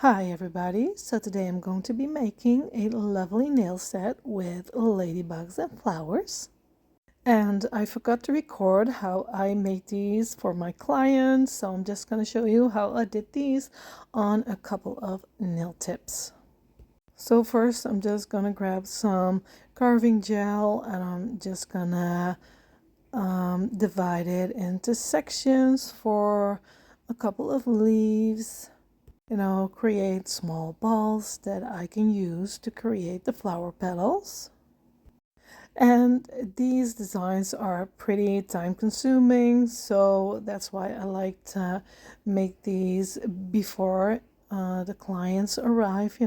Hi everybody, so today I'm going to be making a lovely nail set with ladybugs and flowers. And I forgot to record how I made these for my clients, so I'm just going to show you how I did these on a couple of nail tips. So first I'm just going to grab some carving gel and I'm just going to divide it into sections for a couple of leaves. Create small balls that I can use to create the flower petals. And these designs are pretty time consuming, so that's why I like to make these before the clients arrive,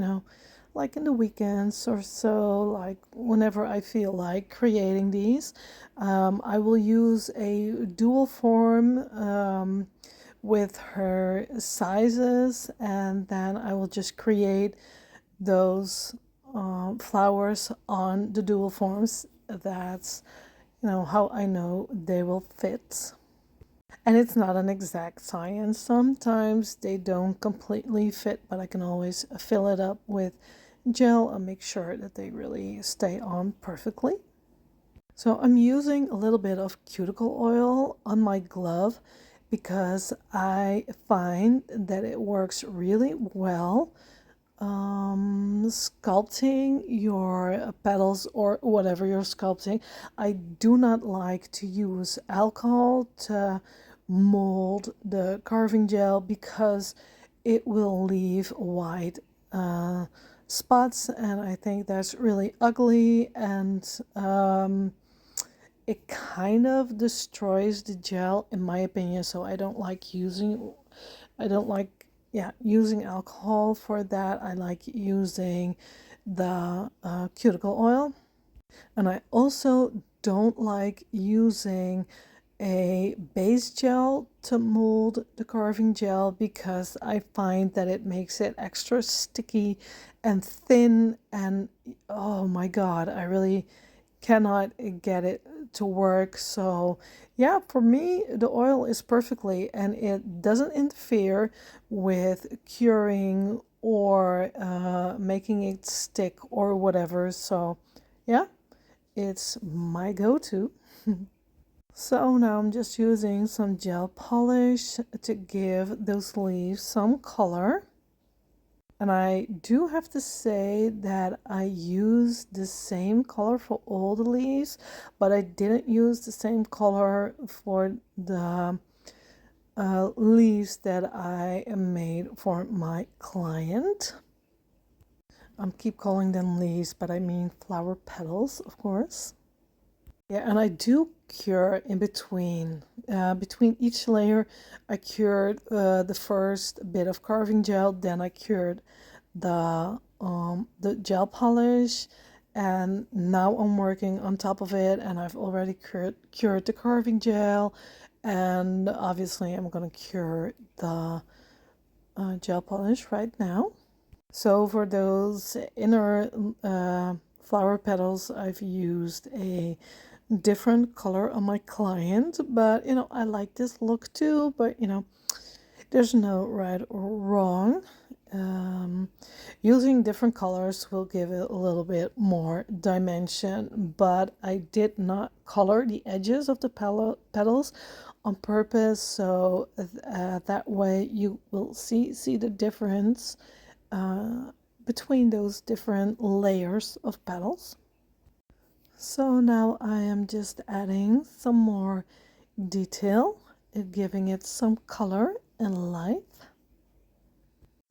like in the weekends or so, like whenever I feel like creating these. I will use a dual form with her sizes, and then I will just create those flowers on the dual forms. That's how I know they will fit. And it's not an exact science. Sometimes they don't completely fit, but I can always fill it up with gel and make sure that they really stay on perfectly. So I'm using a little bit of cuticle oil on my glove because I find that it works really well sculpting your petals or whatever you're sculpting. I do not like to use alcohol to mold the carving gel because it will leave white spots, and I think that's really ugly, and it kind of destroys the gel in my opinion. So I don't like using using alcohol for that. I like using the cuticle oil. And I also don't like using a base gel to mold the carving gel because I find that it makes it extra sticky and thin, and oh my god, I really cannot get it to work. So yeah, for me the oil is perfectly, and it doesn't interfere with curing or making it stick or whatever. So yeah, it's my go-to. So now I'm just using some gel polish to give those leaves some color. And I do have to say that I used the same color for all the leaves, but I didn't use the same color for the leaves that I made for my client. I keep calling them leaves, but I mean flower petals, of course. Yeah, and I do cure in between. Between each layer, I cured the first bit of carving gel, then I cured the gel polish, and now I'm working on top of it, and I've already cured the carving gel, and obviously I'm gonna cure the gel polish right now. So for those inner flower petals, I've used a different color on my client, but I like this look too, but there's no right or wrong. Using different colors will give it a little bit more dimension, but I did not color the edges of the petals on purpose, so that way you will see the difference between those different layers of petals. So now I am just adding some more detail, giving it some color and life.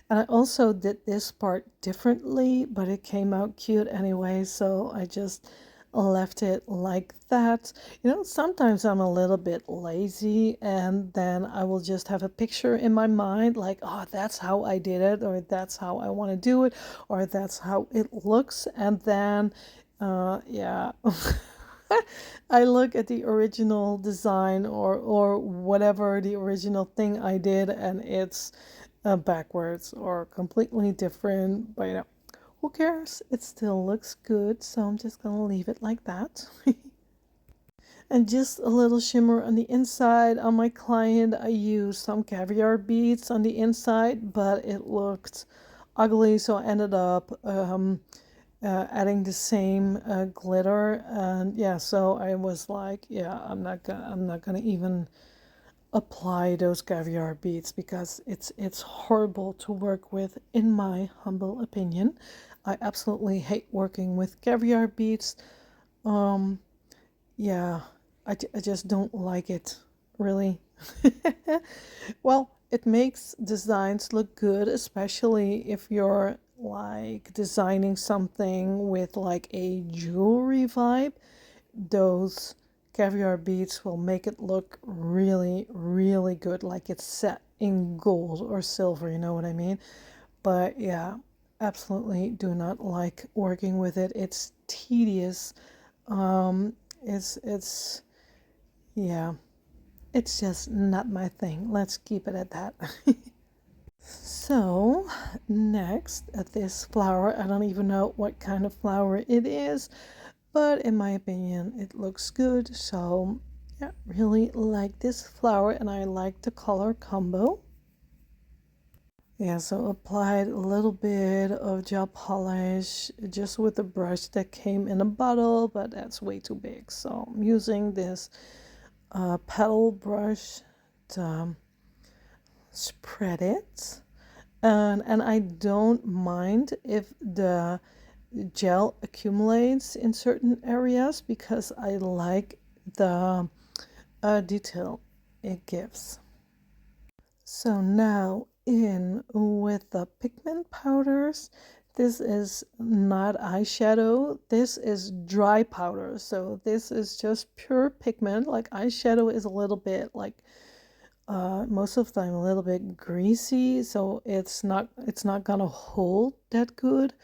And I also did this part differently, but it came out cute anyway, so I just left it like that. Sometimes I'm a little bit lazy, and then I will just have a picture in my mind like, oh, that's how I did it, or that's how I want to do it, or that's how it looks. And then yeah. I look at the original design or whatever the original thing I did, and it's backwards or completely different, but who cares? It still looks good, so I'm just gonna leave it like that. And just a little shimmer on the inside. On my client, I used some caviar beads on the inside, but it looked ugly, so I ended up adding the same glitter. And yeah, so I was like, yeah, I'm not gonna even apply those caviar beads because it's horrible to work with, in my humble opinion. I absolutely hate working with caviar beads. Yeah, I just don't like it, really. Well, it makes designs look good, especially if you're like designing something with like a jewelry vibe. Those caviar beads will make it look really, really good, like it's set in gold or silver, you know what I mean? But yeah, absolutely do not like working with it. It's tedious. Um, it's yeah, it's just not my thing. Let's keep it at that. So next at this flower, I don't even know what kind of flower it is, but in my opinion it looks good. So yeah, really like this flower, and I like the color combo. Yeah, so applied a little bit of gel polish just with a brush that came in a bottle, but that's way too big. So I'm using this petal brush to spread it. And I don't mind if the gel accumulates in certain areas because I like the detail it gives. So now in with the pigment powders. This is not eyeshadow, this is dry powder. So this is just pure pigment. Like eyeshadow is a little bit like most of the time a little bit greasy, so it's not gonna hold that good.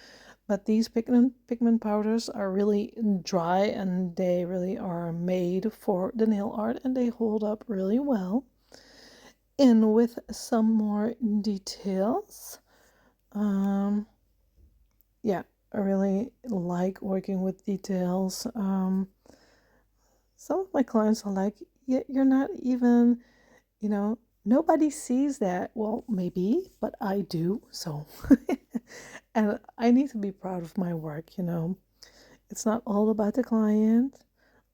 But these pigment powders are really dry, and they really are made for the nail art, and they hold up really well. In with some more details. Yeah, I really like working with details. Some of my clients are like, you're not even, you know, nobody sees that. Well, maybe, but I do. So, and I need to be proud of my work, you know. It's not all about the client.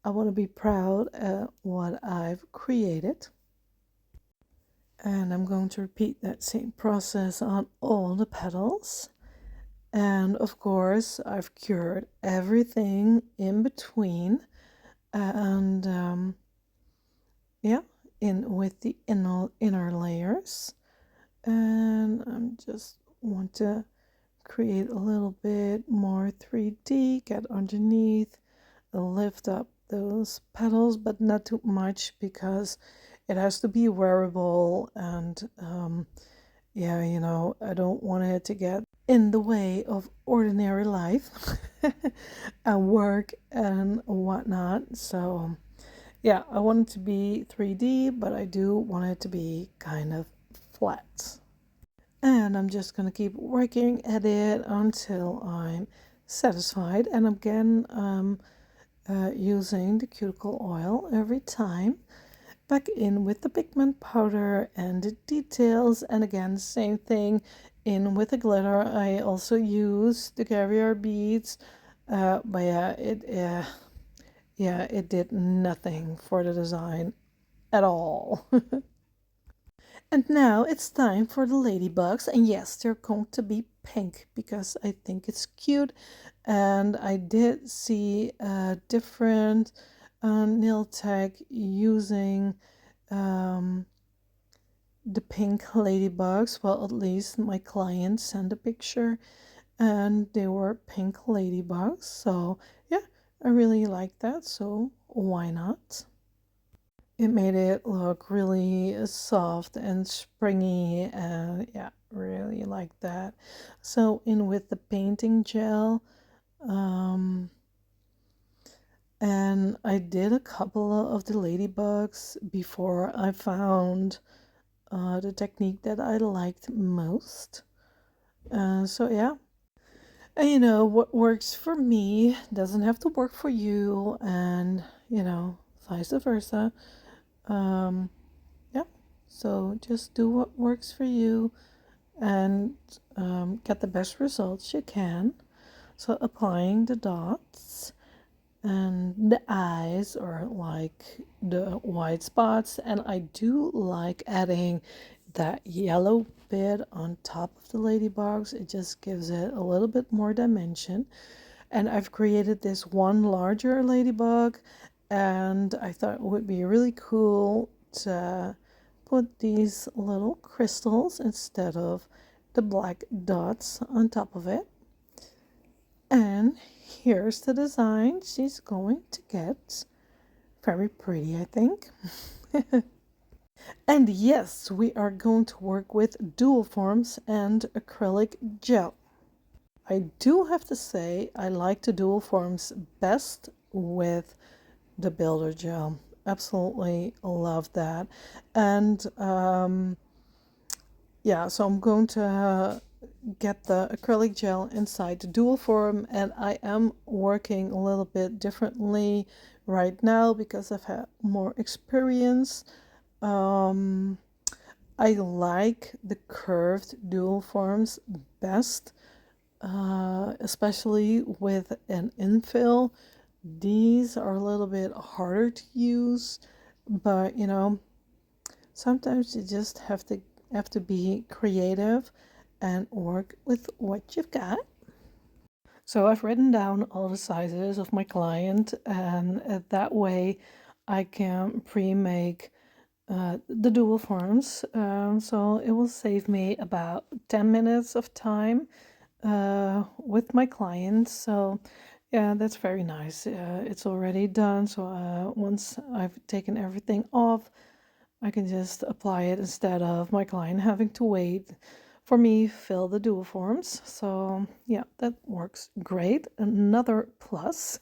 I want to be proud at what I've created. And I'm going to repeat that same process on all the petals. And of course, I've cured everything in between. And yeah, in with the inner layers. And I'm just want to create a little bit more 3D, get underneath, lift up those petals, but not too much because it has to be wearable. And yeah, you know, I don't want it to get in the way of ordinary life and work and whatnot. So yeah, I want it to be 3D, but I do want it to be kind of flat. And I'm just going to keep working at it until I'm satisfied. And again, using the cuticle oil every time. Back in with the pigment powder and the details. And again, same thing in with the glitter. I also use the caviar beads. But yeah, it did nothing for the design at all. And now it's time for the ladybugs. And yes, they're going to be pink because I think it's cute. And I did see a different nail tag using the pink ladybugs. Well, at least my client sent a picture and they were pink ladybugs. So yeah, I really like that. So why not? It made it look really soft and springy, and yeah, really like that. So in with the painting gel, and I did a couple of the ladybugs before I found the technique that I liked most. So yeah, and you know what works for me doesn't have to work for you, and you know, vice versa. Yeah, so just do what works for you and get the best results you can. So applying the dots, and the eyes are like the white spots, and I do like adding that yellow bit on top of the ladybugs. It just gives it a little bit more dimension. And I've created this one larger ladybug, and I thought it would be really cool to put these little crystals instead of the black dots on top of it. And here's the design she's going to get. Very pretty, I think. And yes, we are going to work with dualforms and acrylic gel. I do have to say I like the dualforms best with the builder gel. Absolutely love that. And yeah, so I'm going to get the acrylic gel inside the dual form, and I am working a little bit differently right now because I've had more experience. I like the curved dual forms best, especially with an infill. These are a little bit harder to use, but you know, sometimes you just have to be creative and work with what you've got. So I've written down all the sizes of my client, and that way I can pre-make the dual forms. So it will save me about 10 minutes of time with my clients. So yeah, that's very nice. It's already done. So once I've taken everything off, I can just apply it instead of my client having to wait for me fill the dual forms. So yeah, that works great. Another plus.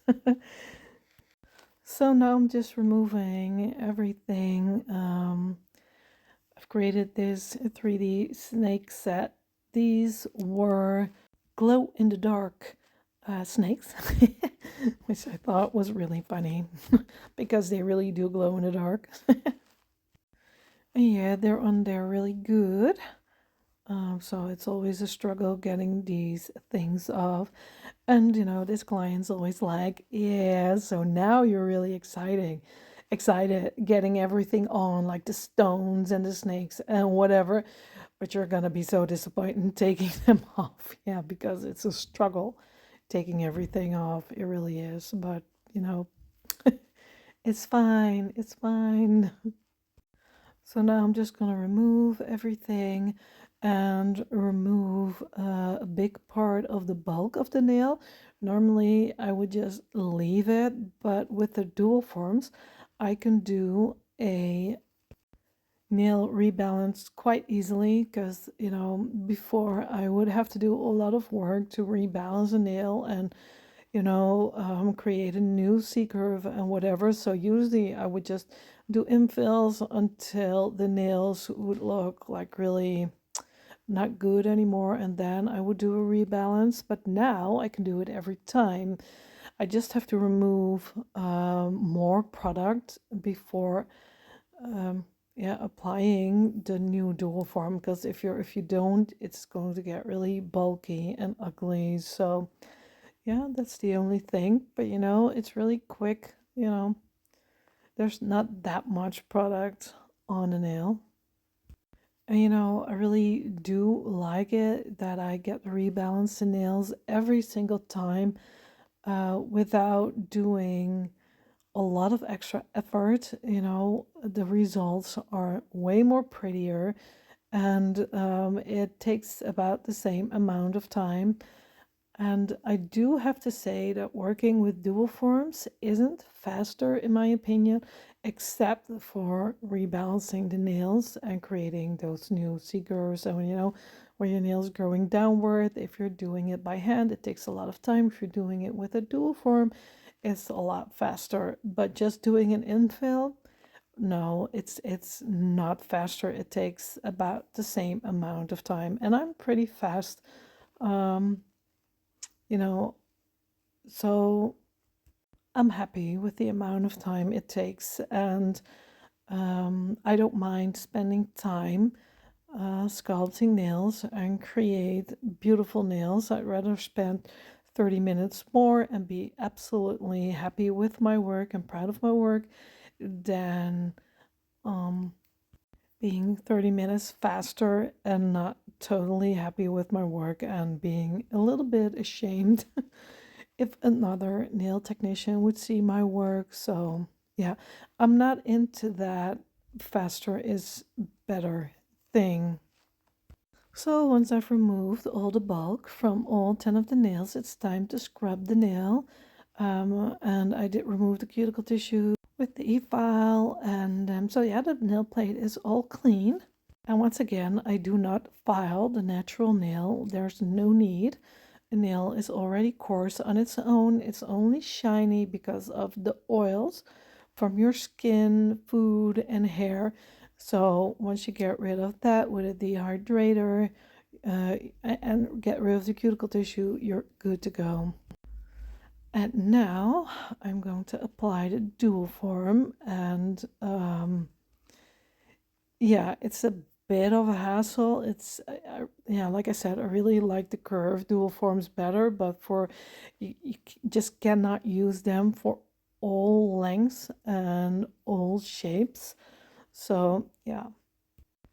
So now I'm just removing everything. I've created this 3D snake set. These were glow in the dark snakes, which I thought was really funny because they really do glow in the dark. Yeah, they're on there really good. So it's always a struggle getting these things off. And you know, this client's always like, yeah, so now you're really excited getting everything on, like the stones and the snakes and whatever, but you're gonna be so disappointed taking them off. Yeah, because it's a struggle taking everything off. It really is. But you know, it's fine. It's fine. So now I'm just going to remove everything and remove a big part of the bulk of the nail. Normally I would just leave it, but with the dual forms I can do a nail rebalance quite easily, because you know, before I would have to do a lot of work to rebalance a nail and you know, create a new C curve and whatever. So usually I would just do infills until the nails would look like really not good anymore, and then I would do a rebalance. But now I can do it every time. I just have to remove more product before yeah, applying the new dual form, because if you don't, it's going to get really bulky and ugly. So yeah, that's the only thing. But you know, it's really quick, you know. There's not that much product on a nail. And you know, I really do like it that I get to rebalance the nails every single time without doing a lot of extra effort. You know, the results are way more prettier, and it takes about the same amount of time. And I do have to say that working with dual forms isn't faster, in my opinion, except for rebalancing the nails and creating those new C-curves. And you know, where your nails growing downward, if you're doing it by hand, it takes a lot of time. If you're doing it with a dual form, it's a lot faster. But just doing an infill, no, it's not faster. It takes about the same amount of time, and I'm pretty fast. You know, so I'm happy with the amount of time it takes, and I don't mind spending time sculpting nails and create beautiful nails. I'd rather spend 30 minutes more and be absolutely happy with my work and proud of my work than um, being 30 minutes faster and not totally happy with my work and being a little bit ashamed if another nail technician would see my work. So, yeah, I'm not into that faster is better thing. So once I've removed all the bulk from all 10 of the nails, it's time to scrub the nail. And I did remove the cuticle tissue with the e-file. And so yeah, the nail plate is all clean. And once again, I do not file the natural nail. There's no need. A nail is already coarse on its own. It's only shiny because of the oils from your skin, food, and hair. So once you get rid of that with a dehydrator and get rid of the cuticle tissue, you're good to go. And now I'm going to apply the dual form, and yeah, it's a bit of a hassle. It's yeah, like I said, I really like the curved dual forms better, but for you just cannot use them for all lengths and all shapes. So yeah,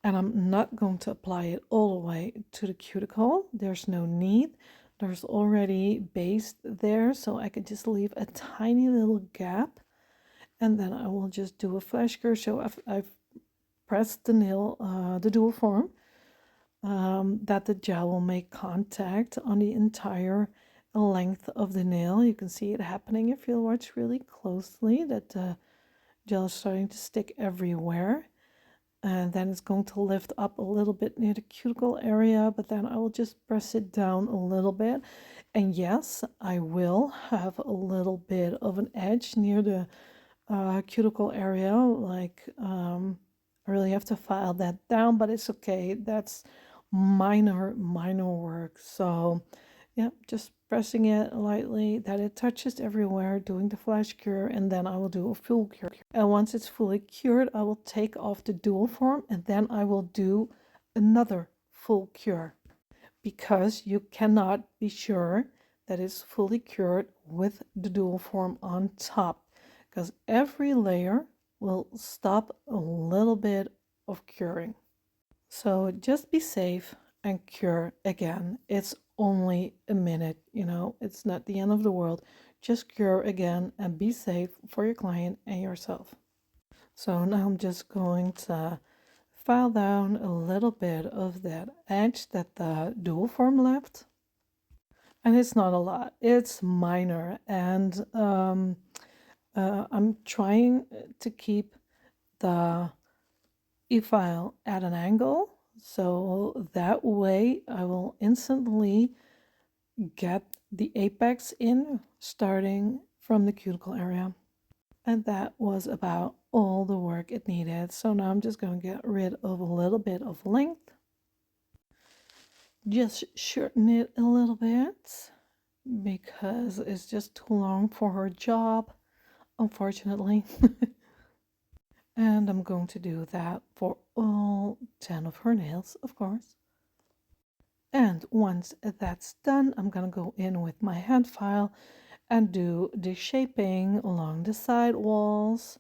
and I'm not going to apply it all the way to the cuticle. There's no need. There's already base there, so I could just leave a tiny little gap, and then I will just do a flash cure. So I've pressed the nail, the dual form, that the gel will make contact on the entire length of the nail. You can see it happening if you watch really closely, that the gel is starting to stick everywhere. And then it's going to lift up a little bit near the cuticle area, but then I will just press it down a little bit. And yes, I will have a little bit of an edge near the cuticle area, like I really have to file that down, but it's okay. That's minor work. So yeah, just pressing it lightly that it touches everywhere, doing the flash cure, and then I will do a full cure. And once it's fully cured, I will take off the dual form, and then I will do another full cure, because you cannot be sure that it's fully cured with the dual form on top, because every layer will stop a little bit of curing. So just be safe and cure again. It's only a minute, it's not the end of the world. Just cure again and be safe for your client and yourself. So now I'm just going to file down a little bit of that edge that the dual form left. And it's not a lot, it's minor. And I'm trying to keep the e-file at an angle, so that way I will instantly get the apex in, starting from the cuticle area. And that was about all the work it needed. So now I'm just going to get rid of a little bit of length, just shorten it a little bit because it's just too long for her job, unfortunately. And I'm going to do that for all 10 of her nails, of course. And once that's done, I'm going to go in with my hand file and do the shaping along the side walls.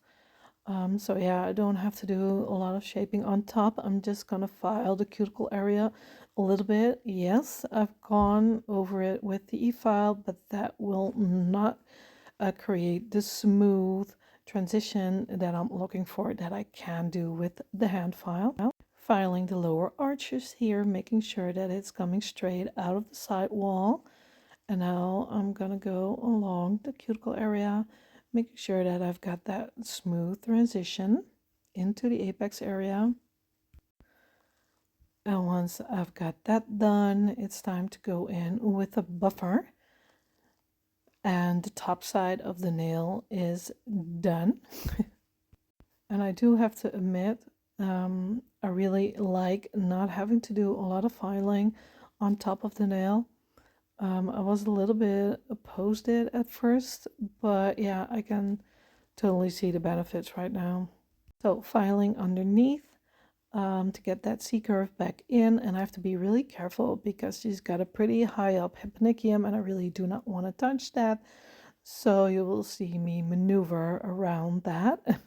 So yeah, I don't have to do a lot of shaping on top. I'm just going to file the cuticle area a little bit. Yes, I've gone over it with the e-file, but that will not create the smooth transition that I'm looking for, that I can do with the hand file. Filing the lower arches here, making sure that it's coming straight out of the side wall. And now I'm gonna go along the cuticle area, making sure that I've got that smooth transition into the apex area. And once I've got that done, it's time to go in with a buffer. And the top side of the nail is done. And I do have to admit, I really like not having to do a lot of filing on top of the nail. I was a little bit opposed it at first, but yeah, I can totally see the benefits right now. So filing underneath to get that C-curve back in, and I have to be really careful because she's got a pretty high up hyponychium and I really do not want to touch that. So you will see me maneuver around that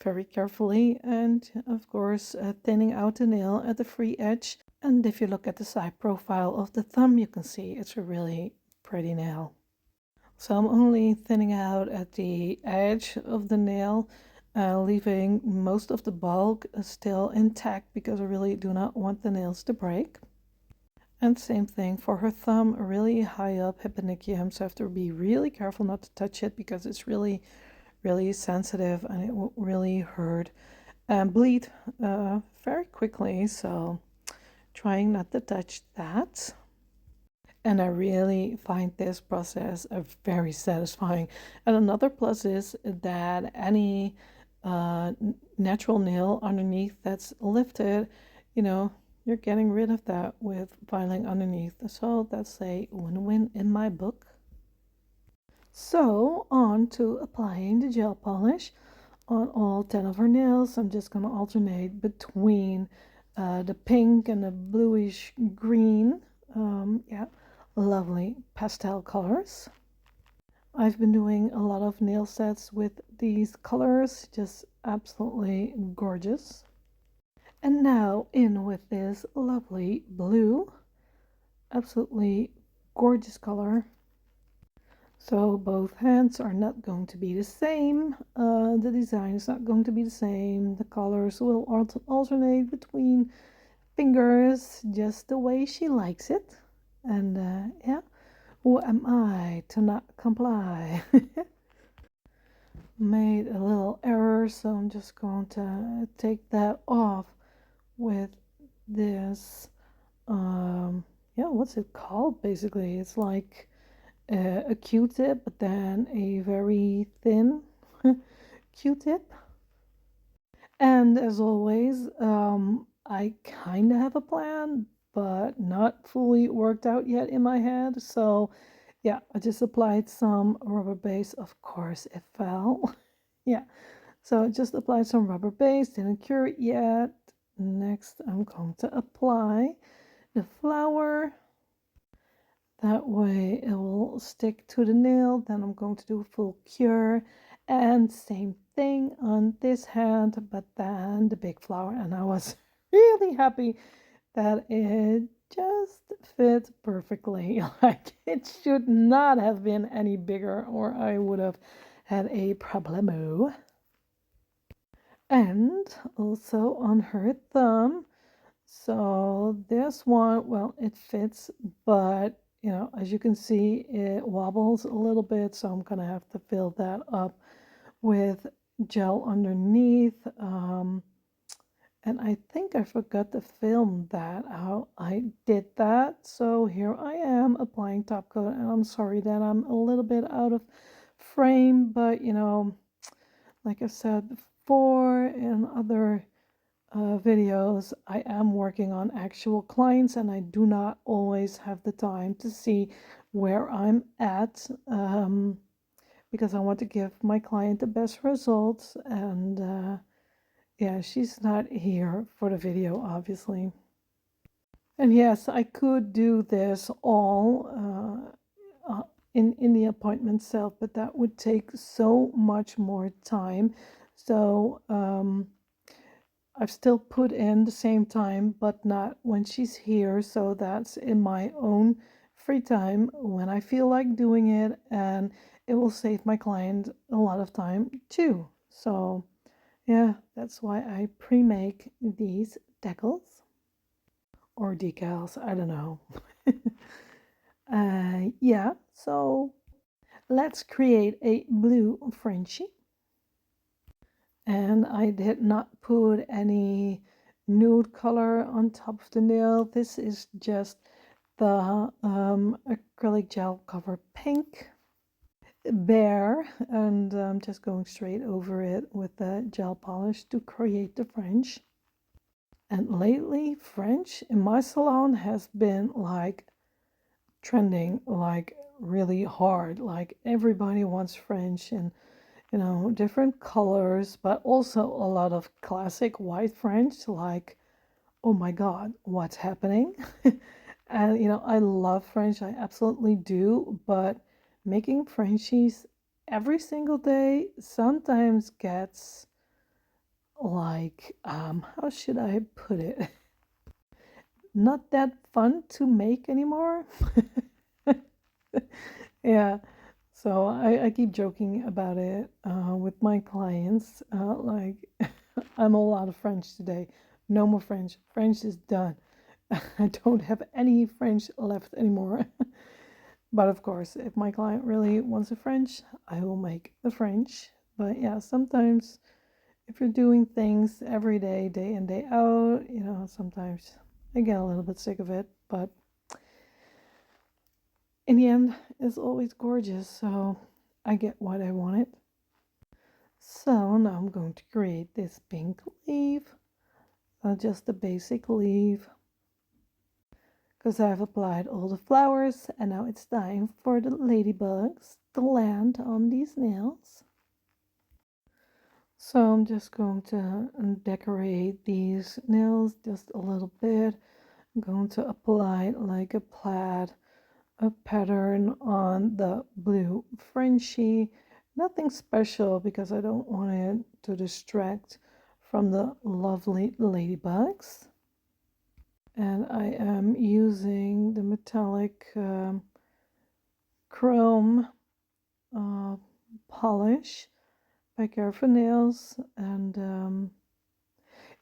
very carefully, and of course thinning out the nail at the free edge. And if you look at the side profile of the thumb, you can see it's a really pretty nail. So I'm only thinning out at the edge of the nail, leaving most of the bulk still intact because I really do not want the nails to break. And same thing for her thumb, really high up hyponychium, so I have to be really careful not to touch it because it's really, really sensitive and it will really hurt and bleed very quickly. So trying not to touch that. And I really find this process very satisfying. And another plus is that any natural nail underneath that's lifted, you know, you're getting rid of that with filing underneath. So that's a win-win in my book. So on to applying the gel polish on all 10 of her nails. I'm just going to alternate between the pink and the bluish green. Yeah, lovely pastel colors. I've been doing a lot of nail sets with these colors, just absolutely gorgeous. And now in with this lovely blue, absolutely gorgeous color. So both hands are not going to be the same. The design is not going to be the same. The colors will alternate between fingers just the way she likes it. And yeah, who am I to not comply? Made a little error, so I'm just going to take that off with this. Yeah, what's it called? Basically, it's like a Q-tip, but then a very thin Q-tip. And as always, I kind of have a plan, but not fully worked out yet in my head. So yeah, I just applied some rubber base. Of course, it fell. Yeah, so I just applied some rubber base, didn't cure it yet. Next, I'm going to apply the flour. That way it will stick to the nail. Then I'm going to do a full cure, and same thing on this hand, but then the big flower. And I was really happy that it just fit perfectly. Like it should not have been any bigger or I would have had a problemo. And also on her thumb, so this one, well, it fits, but you know, as you can see, it wobbles a little bit, so I'm gonna have to fill that up with gel underneath. And I think I forgot to film that, how I did that. So here I am applying top coat, and I'm sorry that I'm a little bit out of frame, but you know, like I said before in other videos, I am working on actual clients and I do not always have the time to see where I'm at because I want to give my client the best results. And yeah, she's not here for the video, obviously. And yes, I could do this all in the appointment itself, but that would take so much more time. So I've still put in the same time, but not when she's here. So that's in my own free time when I feel like doing it, and it will save my client a lot of time too. So yeah, that's why I pre-make these decals or decals. I don't know. Yeah, so let's create a blue Frenchie. And I did not put any nude color on top of the nail. This is just the acrylic gel cover pink bare, and I'm just going straight over it with the gel polish to create the French. And lately French in my salon has been like trending like really hard. Like everybody wants French and different colors, but also a lot of classic white French, like, oh my God, what's happening? And I love French, I absolutely do, but making Frenchies every single day sometimes gets like, how should I put it? Not that fun to make anymore. Yeah, so I keep joking about it with my clients. Like, I'm all out of French today. No more French. French is done. I don't have any French left anymore. But of course, if my client really wants a French, I will make the French. But yeah, sometimes if you're doing things every day, day in, day out, sometimes I get a little bit sick of it. But in the end, it's always gorgeous. So I get what I wanted. So now I'm going to create this pink leaf. Just the basic leaf. Because I've applied all the flowers and now it's time for the ladybugs to land on these nails. So I'm just going to decorate these nails just a little bit. I'm going to apply like a plaid, a pattern on the blue Frenchie. Nothing special because I don't want it to distract from the lovely ladybugs. And I am using the metallic chrome polish by Careful Nails, and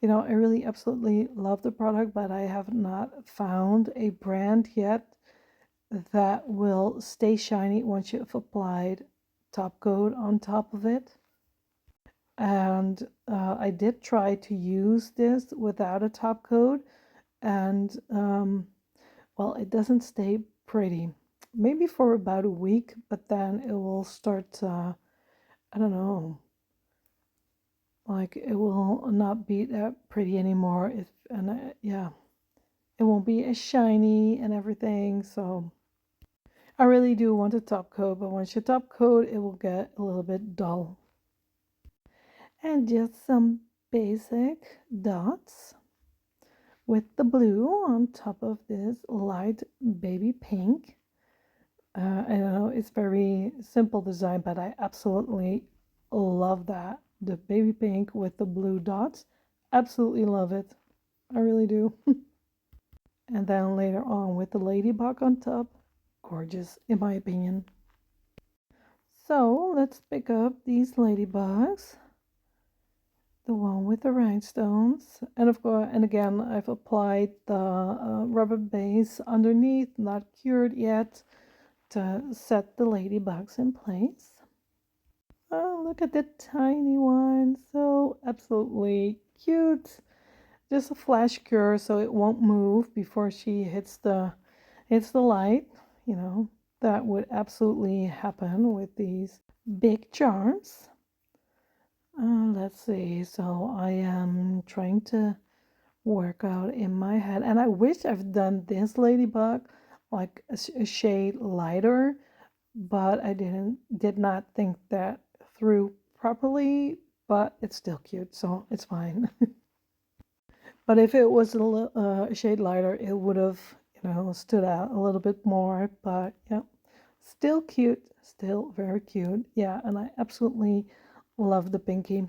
I really absolutely love the product, but I have not found a brand yet that will stay shiny once you've applied top coat on top of it. And I did try to use this without a top coat, and well, it doesn't stay pretty. Maybe for about a week, but then it will start, I don't know, like it will not be that pretty anymore. Yeah, it won't be as shiny and everything. So I really do want a top coat, but once you top coat, it will get a little bit dull. And just some basic dots with the blue on top of this light baby pink. I know it's very simple design, but I absolutely love that. The baby pink with the blue dots. Absolutely love it. I really do. And then later on with the ladybug on top. Gorgeous, in my opinion. So let's pick up these ladybugs. The one with the rhinestones. And of course, and again, I've applied the rubber base underneath, not cured yet, to set the ladybugs in place. Oh, look at the tiny one. So absolutely cute. Just a flash cure so it won't move before she hits the light. That would absolutely happen with these big charms. Let's see. So I am trying to work out in my head, and I wish I've done this ladybug like a shade lighter, but I did not think that through properly, but it's still cute, so it's fine. But if it was a shade lighter, it would have, stood out a little bit more, but yeah, still cute, still very cute. Yeah, and I absolutely love the pinky.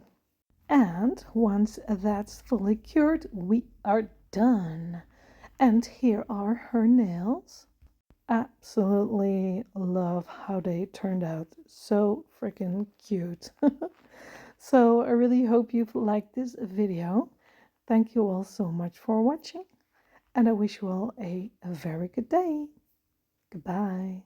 And once that's fully cured, we are done. And here are her nails. Absolutely love how they turned out. So freaking cute. So I really hope you've liked this video. Thank you all so much for watching. And I wish you all a very good day. Goodbye.